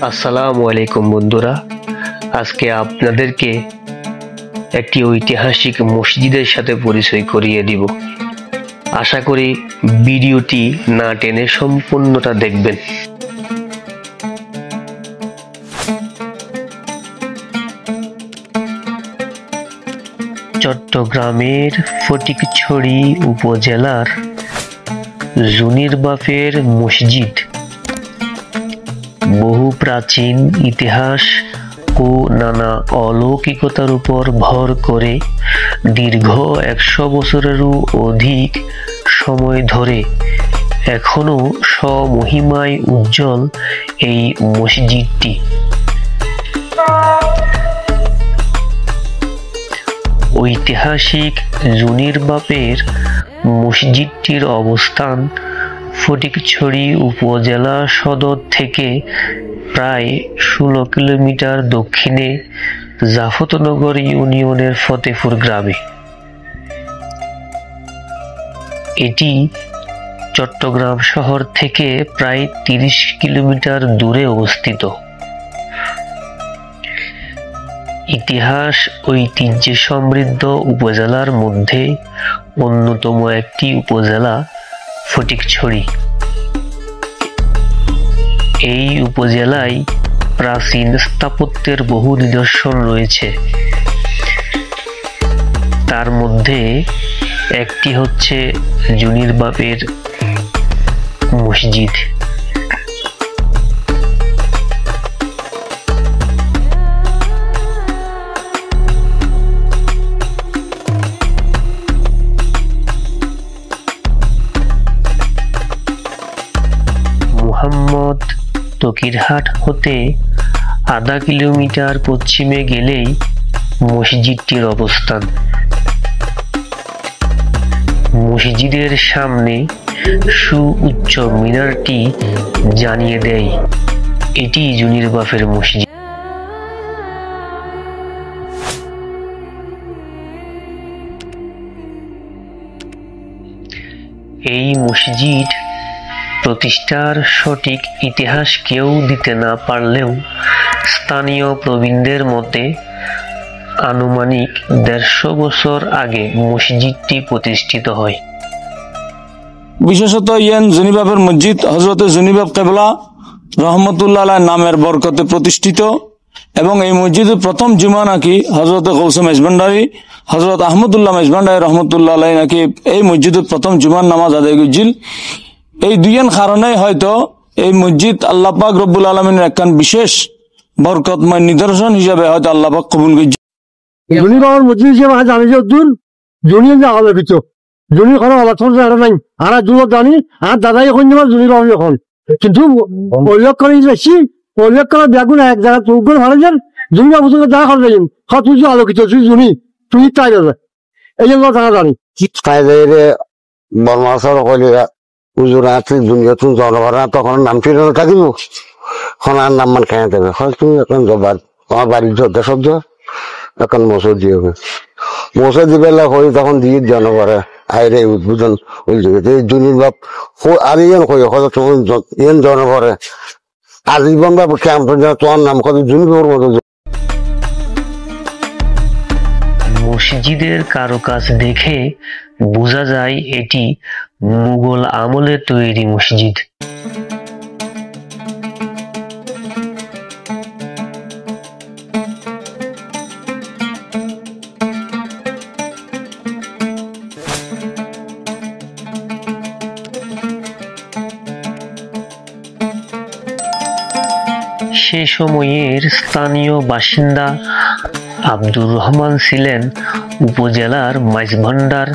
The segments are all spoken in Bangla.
আসসালামু আলাইকুম বন্ধুরা, আজকে আপনাদেরকে একটি ঐতিহাসিক মসজিদের সাথে পরিচয় করিয়ে দিব। আশা করি ভিডিওটি না টেনে সম্পূর্ণটা দেখবেন। চট্টগ্রামের ফটিকছড়ি উপজেলার জুনিরবাফের মসজিদ বহু প্রাচীন ইতিহাস ও নানা অলৌকিকতার উপর ভর করে দীর্ঘ 100 বছরেরও অধিক সময় ধরে এখনো স্বমহিমায় উজ্জ্বল এই মসজিদটি। ঐতিহাসিক জুনিরবাফের মসজিদটির অবস্থান ফটিকছড়ি উপজেলা সদর থেকে প্রায় 16 কিলোমিটার দক্ষিণে জাফতনগর ইউনিয়নের ফতেপুর গ্রামে। এটি চট্টগ্রাম শহর থেকে প্রায় 30 কিলোমিটার দূরে অবস্থিত। ইতিহাস ঐতিহ্যে সমৃদ্ধ উপজেলার মধ্যে অন্যতম একটি উপজেলা ফটিকছড়ি। এই উপজেলায় প্রাচীন স্থাপত্যের বহু নিদর্শন রয়েছে। তার মধ্যে একটি হচ্ছে জুনিরবাফের মসজিদ। মোহাম্মদ তকিরহাট হতে আধা কিলোমিটার পশ্চিমে গেলেই মসজিদটির অবস্থান। মসজিদের সামনে সুউচ্চ মিনারটি জানিয়ে দেয় এটি জুনিরবাফের মসজিদ। এই মসজিদ প্রতিষ্ঠার সঠিক ইতিহাস কেউ দিতে না পারলেও স্থানীয় প্রবীণদের মতে আনুমানিক 150 বছর আগে মসজিদটি প্রতিষ্ঠিত হয়। বিশেষত জুনিরবাফের মসজিদ হযরতে জুনিরবাফ কেবলা রহমতুল্লাহ আলাইহ নামের বরকতে প্রতিষ্ঠিত এবং এই মসজিদের প্রথম জুমা নাকি হযরতে গৌসে মেজভান্ডারী হযরত আহমদুল্লাহ মেজভান্ডারী রহমতুল্লাহ আলাইহ নাকি এই মসজিদের প্রথম জুমার নামাজ আদায় করেছিল। এই দুইয়ের কারণে হয়তো এই মসজিদ আল্লাহ পাক রব্বুল আলামিনের একখান বিশেষ বরকতময় নিদর্শন হিসাবে হয়তো আল্লাহ পাক কবুল করেছে। জুনিরবাফের মসজিদ হিসেবে জানি যে জুনির যা হবে কিছু জুনির কোনো অবস্থান নাই আর যুবক জানি আর দাদাই এখন জুনিরবাফ এখন কিন্তু উল্লেখ করে বেশি উল্লেখ করার ব্যাগুন এক জায়গা চৌকর ভালো যান জুনিরবাফ যা করে যাইন তুই যে আলোকিত তুই জুনি তুই তাই যাবে এই জন্য তারা জানি বর্মাসর কইলে উজুর আছে দুনিয়া তুমি জনগণ তখন নাম ফিরে থাকিব এখন আর নাম মান খেয়ে দেবে হয় তুমি এখন জবার আমার বাড়ির যত শব্দ এখন মসজিদ দিয়ে হবে মসজিদ বেলা হয়ে তখন দিয়ে জনগণে আইরে উদ্বোধন হয়ে জুনিরবাফ আর ইয়ান কই হয়তো ইয়ান জনগণে আজীবন বা ক্যাম্প তোমার নাম কত জুনিরবাফের মতো। মসজিদের কারুকাজ দেখে বোঝা যায় এটি মুঘল আমলে তৈরি মসজিদ। সে সময়ের স্থানীয় বাসিন্দা আব্দুর রহমান ছিলেন উপজেলার মাইজভান্ডার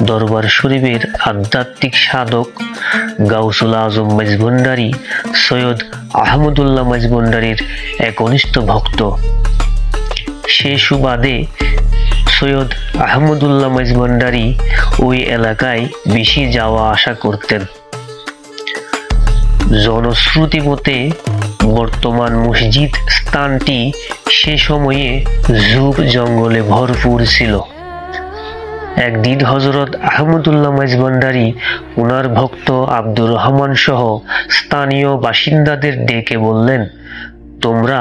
দরবার শরীফের আধ্যাত্মিক সাধক গাউসুল আজম মাইজভান্ডারী সৈয়দ আহমদুল্লাহ মাইজভান্ডারীর একনিষ্ঠ ভক্ত। সে সুবাদে সৈয়দ আহমদুল্লাহ মাইজভান্ডারী ওই এলাকায় বেশি যাওয়া আসা করতেন। জনশ্রুতি মতে বর্তমান মসজিদ স্থানটি সে সময়ে ঝোপ জঙ্গলে ভরপুর ছিল। একদিন হযরত আহমদুল্লাহ মাইজভান্ডারী ওনার ভক্ত আব্দুর রহমান সহ স্থানীয় বাসিন্দাদের ডেকে বললেন, তোমরা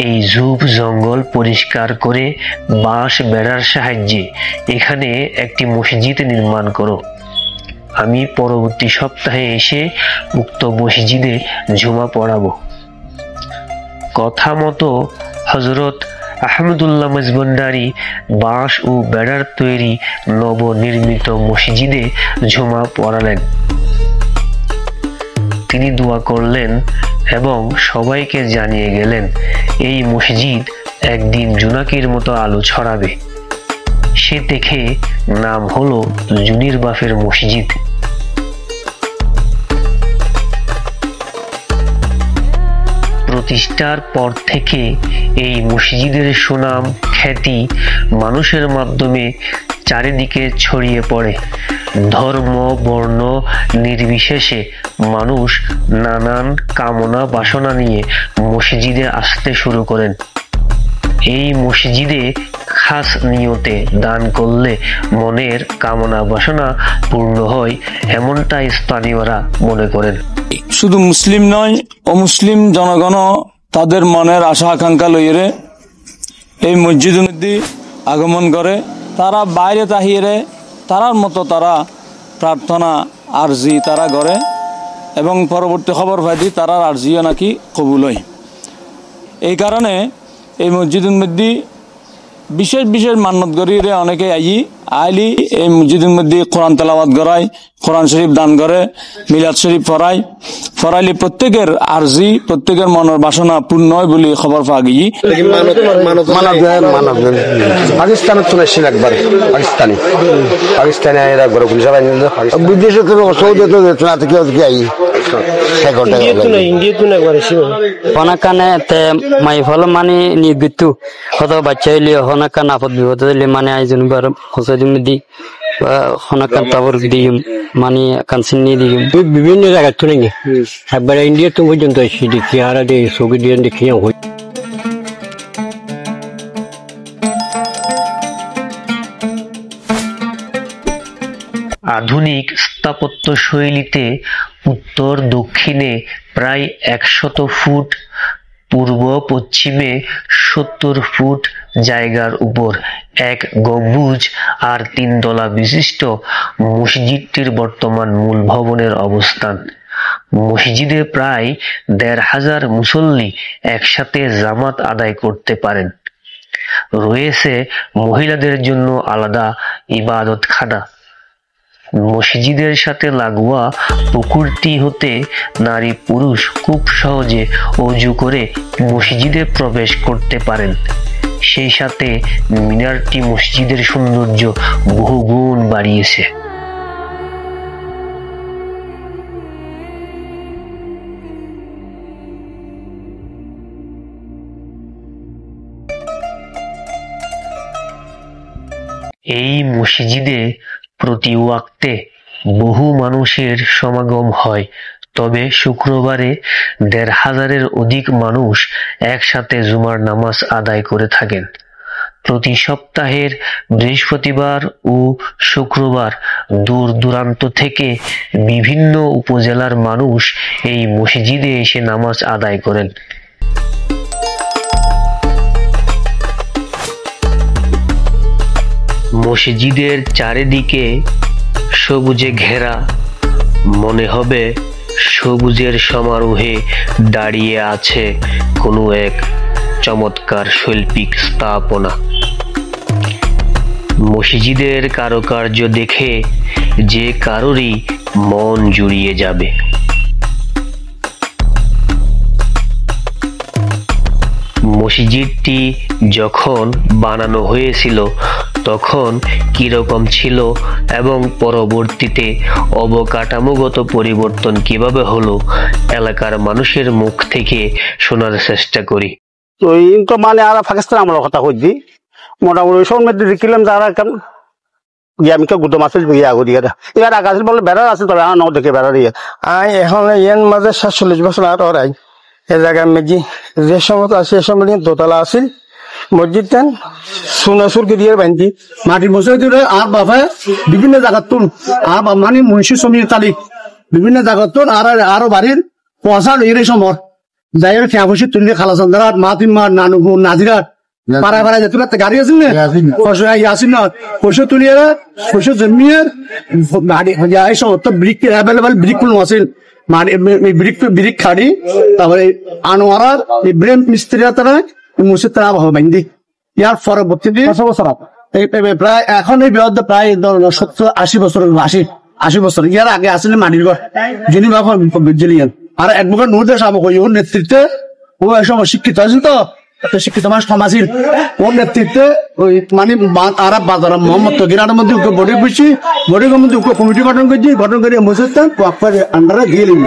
এই ঝোপ জঙ্গল পরিষ্কার করে বাঁশ বেড়ার সাহায্যে এখানে একটি মসজিদ নির্মাণ করো। আমি পরবর্তী সপ্তাহে এসে উক্ত মসজিদে জুমা পড়াবো। কথা মতো হযরত আহমদুল্লাহ মজবন্দারি বাঁশ ও বেড়ার তৈরি নবনির্মিত মসজিদে জুমা পড়ালেন। তিনি দোয়া করলেন এবং সবাইকে জানিয়ে গেলেন এই মসজিদ একদিন জোনাকির মতো আলো ছড়াবে। সে দেখে নাম হলো জুনির বাফের মসজিদ। প্রতিষ্ঠার পর থেকে এই মসজিদের সুনাম খ্যাতি মানুষের মাধ্যমে চারিদিকে ছড়িয়ে পড়ে। ধর্ম বর্ণ নির্বিশেষে মানুষ নানান কামনা বাসনা নিয়ে মসজিদে আসতে শুরু করেন। এই মসজিদে খাস নিয়তে দান করলে মনের কামনা বাসনা পূর্ণ হয়, এমনটা স্থানীয়রা মনে করেন। শুধু মুসলিম নয়, অমুসলিম জনগণ তাদের মনের আশা আকাঙ্ক্ষা লইয়ে এই মসজিদের মধ্যে আগমন করে। তারা বাইরে তাহিয়ে তারার মতো তারা প্রার্থনা আরজি তারা করে এবং পরবর্তী খবর পাই তারার আরজিও নাকি কবুল হয়। এই কারণে এই মসজিদের মধ্যে বিশেষ বিশেষ মান্নত করি অনেকে আইলি এই মসজিদের মধ্যে কোরআন তেলাওয়াত করায়, কোরআন শরীফ দান করে, মিলাদ শরীফ ফরাইলে প্রত্যেকের আরজি প্রত্যেকের মনের বাসনা পূর্ণ হয় বলে খবর পাওয়া গিয়ে। পাকিস্তানের চলে এসেছিল একবার, পাকিস্তানে একবার বিদেশে সৌদি হনাকানে মাই ফল মানে নিগিতু কত বাচ্চা হইলে হনাকান আপদ বিপদ হইলে মানে আইজন বার হোসাইদিন দি হনাকান তাবর দিম মানে কানসিনি দিম বিভিন্ন জায়গা তো নেই একবার ইন্ডিয়া তো পর্যন্ত এসে দেখি আর সৌদি দিয়ে দেখি হই। আধুনিক স্থাপত্য শৈলীতে উত্তর দক্ষিণে প্রায় 100 ফুট, পূর্ব পশ্চিমে 70 ফুট জায়গার উপর এক গম্বুজ আর 3 তলা বিশিষ্ট মসজিদটির বর্তমান মূল ভবনের অবস্থান। মসজিদে প্রায় 1500 মুসল্লি একসাথে জামাত আদায় করতে পারেন। রয়েছে মহিলাদের জন্য আলাদা ইবাদতখানা। মসজিদের সাথে লাগোয়া পুকুরটি হতে নারী পুরুষ খুব সহজে ওযু করে মসজিদে প্রবেশ করতে পারেন। সেই সাথে মিনারটি মসজিদের সৌন্দর্য বহুগুণ বাড়িয়েছে। এই মসজিদে প্রতি ওয়াক্তে বহু মানুষের সমাগম হয়, তবে শুক্রবারে 1500-এর অধিক মানুষ একসাথে জুমার নামাজ আদায় করে থাকেন। প্রতি সপ্তাহের বৃহস্পতিবার ও শুক্রবার দূর দূরান্ত থেকে বিভিন্ন উপজেলার মানুষ এই মসজিদে এসে নামাজ আদায় করেন। মসজিদের চারিদিকে সবুজে ঘেরা, মনে হবে সবুজের সমারোহে দাঁড়িয়ে আছে কোনো এক চমৎকার শৈল্পিক স্থাপনা। মসজিদের কারুকার্য দেখে যে কারোরই মন জুড়িয়ে যাবে। মসজিদটি যখন বানানো হয়েছিল তখন কিরকম ছিল এবং পরবর্তীতে অবকাঠামোগত পরিবর্তন কিভাবে হলো এলাকার মানুষের মুখ থেকে শোনার চেষ্টা করি। তো এই তো মানে আর পাকিস্তান আমরা কথা কইছি মোটামুটি সব মধ্যে দেখিলাম যারা কেমন জ্ঞামিকা গুটো মাছের বিয়ে আগো দিয়ে এবার আকাশ বলে বেড়ার আছে তবে আর নাও দেখে বেড়া দিয়ে এখন এর মাঝে 47 বছর আর ওরাই এ জায়গায় মেজি যে সময় আছে সে সময় দোতলা আছিল মসজিদটা সোনাসুরকে দিয়ে বাঁধি মাটির মসজিদ আর বাবা বিভিন্ন জায়গার তুন আর মানে মহিষী শ্রমিক তালিক বিভিন্ন জায়গার তুন আর আরো বাড়ির পয়সা লইরে সমর যাই হোক খেয়া বসে তুললে খালাসান্দারাত মা নানুপুর নাজিরাত পাড়ায় পাড়ায় যেতে পারতে গাড়ি আছে না ইয়াসিন না পয়সা তুলিয়ে পয়সা জমিয়ে এই সমস্ত ব্রিক অ্যাভেলেবল ব্রিক কোনো আছে মানে ব্রিক খাড়ি তারপরে আনোয়ারার ব্রেন মিস্ত্রিরা তারা মুসিদ তারা বাইন্দি ইয়ার পরবর্তীতে প্রায় এখন এই বিরুদ্ধ প্রায় 70-80 বছর ইয়ার আগে আসলে মাটির ঘর যিনি বাবা জিলিয়ান আর অ্যাডভোকেট নুরুদ্দিন সাহেব ওর নেতৃত্বে ও এসব শিক্ষিত আছেন তো শিক্ষিত মানুষ সমাজের ওর নেতৃত্বে ওই মানে আর বাজার মোহাম্মদ তগিরার মধ্যে বডি বুঝছি বডির মধ্যে কমিটি গঠন করে মুসিস্তান আন্ডারে দিয়ে নিবি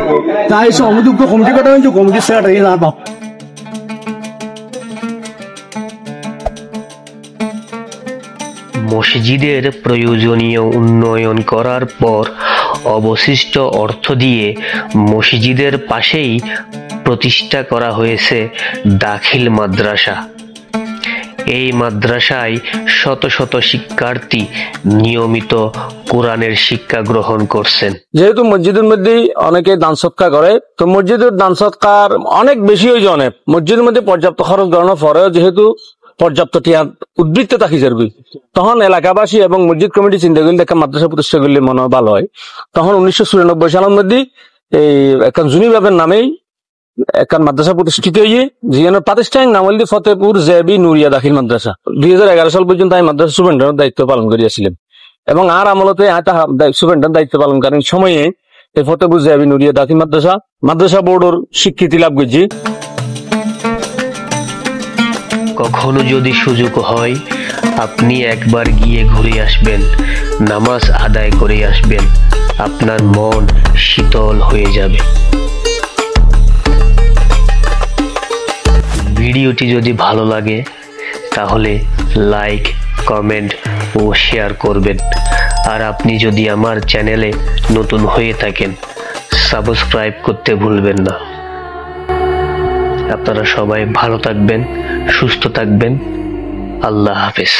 তাই সব আমাদের কমিটি গঠন হয়েছে কমিটি সেক্রেটারি না পাব মসজিদের প্রয়োজনীয় উন্নয়ন করার পর অবশিষ্ট অর্থ দিয়ে মসজিদের পাশেই প্রতিষ্ঠা করা হয়েছে দাখিল মাদ্রাসা। এই মাদ্রাসায় শত শত শিক্ষার্থী নিয়মিত কোরআনের শিক্ষা গ্রহণ করছেন। যেহেতু মসজিদের মধ্যে অনেকে দান সৎকার করে, তো মসজিদের দান সৎকার অনেক বেশি হয়ে যায়। মসজিদের মধ্যে পর্যাপ্ত খরচ করানোর পরেও যেহেতু পর্যাপ্ত টিয়া উদ্বৃত্ত থাকি যাবে, তখন এলাকাবাসী এবং মসজিদ কমিটি চিন্তা করলে একটা মাদ্রাসা প্রতিষ্ঠা করলে মনে হয় ভালো হয়। তখন 1994 সালের মধ্যে এই এখন জুনিবাবের নামেই একটা মাদ্রাসা প্রতিষ্ঠিত হয়ে যেখানে প্রাতিষ্ঠানিক নাম হল ফতেপুর জেবি নুরিয়া দাখিল মাদ্রাসা। 2011 সাল পর্যন্ত আমি মাদ্রাসা সুপারিনটেন্ডেন্টের দায়িত্ব পালন করিয়াছিলাম এবং আর আমলতে সুপারিনটেন্ডেন্ট দায়িত্ব পালন করেন সময়ে এই ফতেপুর জেবি নুরিয়া দাখিল মাদ্রাসা বোর্ডের স্বীকৃতি লাভ করছি। কখনো যদি সুযোগ হয় আপনি একবার গিয়ে ঘুরে আসবেন, নামাজ আদায় করে আসবেন, আপনার মন শীতল হয়ে যাবে। ভিডিওটি যদি ভালো লাগে তাহলে লাইক, কমেন্ট ও শেয়ার করবেন। আর আপনি যদি আমার চ্যানেলে নতুন হয়ে থাকেন সাবস্ক্রাইব করতে ভুলবেন না। আপনারা সবাই ভালো থাকবেন, সুস্থ থাকবেন। আল্লাহ হাফেজ।